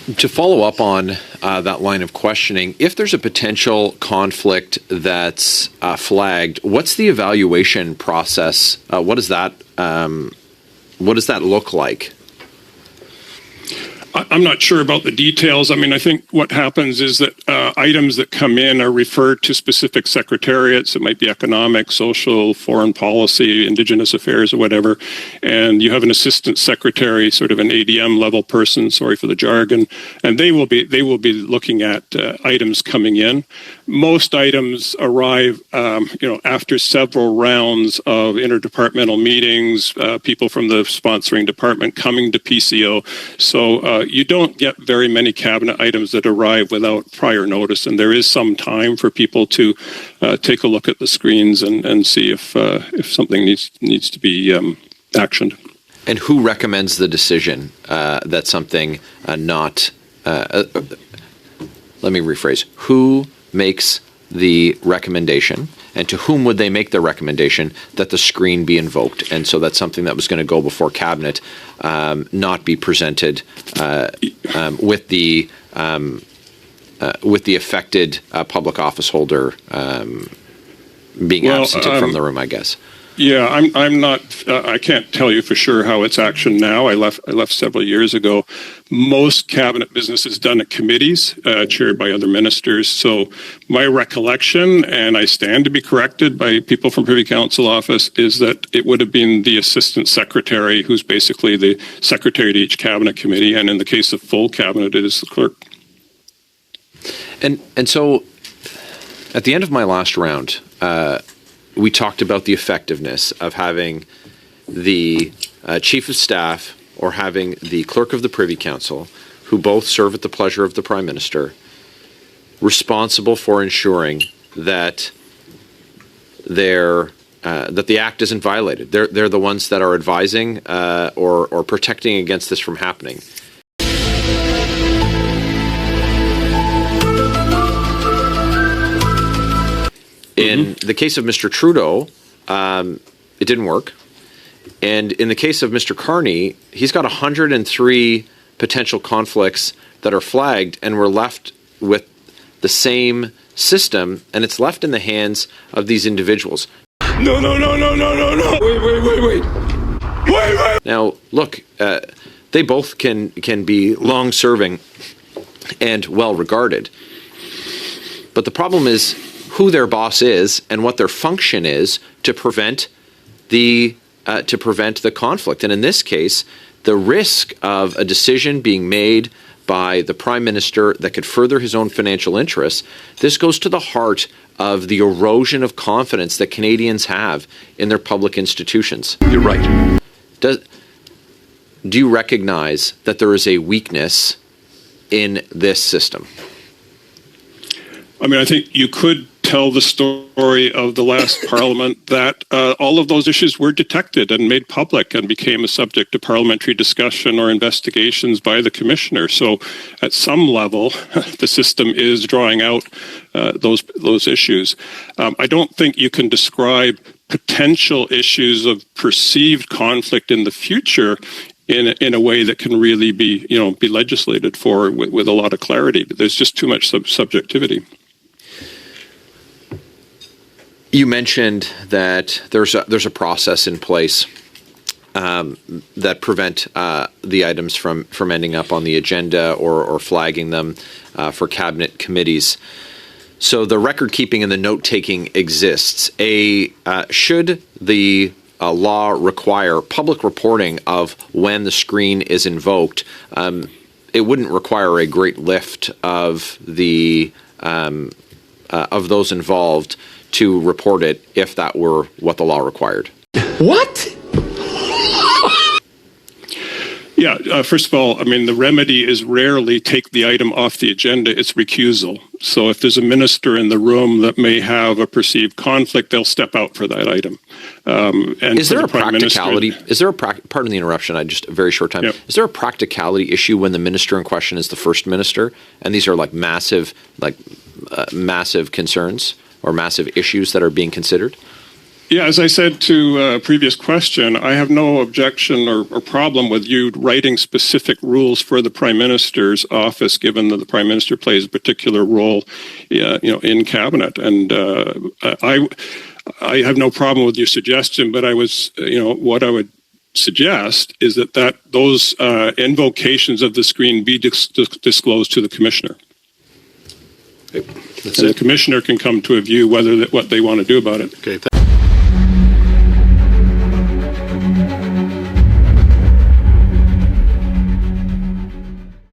To follow up on that line of questioning, if there's a potential conflict that's flagged, what's the evaluation process? What does that look like? I'm not sure about the details. I mean, I think what happens is that items that come in are referred to specific secretariats. It might be economic, social, foreign policy, indigenous affairs, or whatever. And you have an assistant secretary, sort of an ADM level person, sorry for the jargon, and they will be looking at items coming in. Most items arrive, after several rounds of interdepartmental meetings, people from the sponsoring department coming to PCO. So you don't get very many cabinet items that arrive without prior notice, and there is some time for people to take a look at the screens and see if something needs to be actioned. And who recommends the decision that something not? Let me rephrase. Who makes the recommendation, and to whom would they make the recommendation that the screen be invoked? And so that's something that was going to go before cabinet, not be presented with the affected public office holder being absented from the room, I guess. Yeah, I'm not. I can't tell you for sure how it's actioned now. I left several years ago. Most cabinet business is done at committees, chaired by other ministers. So my recollection, and I stand to be corrected by people from Privy Council office, is that it would have been the assistant secretary, who's basically the secretary to each cabinet committee, and in the case of full cabinet, it is the clerk. And so, at the end of my last round, we talked about the effectiveness of having the chief of staff or having the clerk of the Privy Council, who both serve at the pleasure of the Prime Minister, responsible for ensuring that that the Act isn't violated. They're the ones that are advising or protecting against this from happening. In the case of Mr. Trudeau, it didn't work. And in the case of Mr. Carney, he's got 103 potential conflicts that are flagged, and we're left with the same system, and it's left in the hands of these individuals. No. Wait. Now, look, they both can be long-serving and well-regarded. But the problem is who their boss is and what their function is to prevent the conflict. And in this case, the risk of a decision being made by the Prime Minister that could further his own financial interests, this goes to the heart of the erosion of confidence that Canadians have in their public institutions. You're right. Do you recognize that there is a weakness in this system? I mean, I think you could tell the story of the last Parliament that all of those issues were detected and made public and became a subject of parliamentary discussion or investigations by the Commissioner. So at some level, the system is drawing out those issues. I don't think you can describe potential issues of perceived conflict in the future in a way that can really be legislated for with a lot of clarity. But there's just too much subjectivity. You mentioned that there's a process in place that prevent the items from ending up on the agenda or flagging them for cabinet committees. So the record keeping and the note taking exists. Should the law require public reporting of when the screen is invoked, it wouldn't require a great lift of those involved to report it if that were what the law required. What? Yeah, first of all, I mean, the remedy is rarely take the item off the agenda, it's recusal. So if there's a minister in the room that may have a perceived conflict, they'll step out for that item. And is there a practicality? Pardon the interruption, just a very short time. Yep. Is there a practicality issue when the minister in question is the first minister? And these are massive concerns or massive issues that are being considered? Yeah, as I said to a previous question, I have no objection or problem with you writing specific rules for the Prime Minister's office, given that the Prime Minister plays a particular role, in cabinet. And I have no problem with your suggestion, but what I would suggest is that those invocations of the screen be disclosed to the Commissioner. That's And the it. Commissioner can come to a view what they want to do about it. Okay.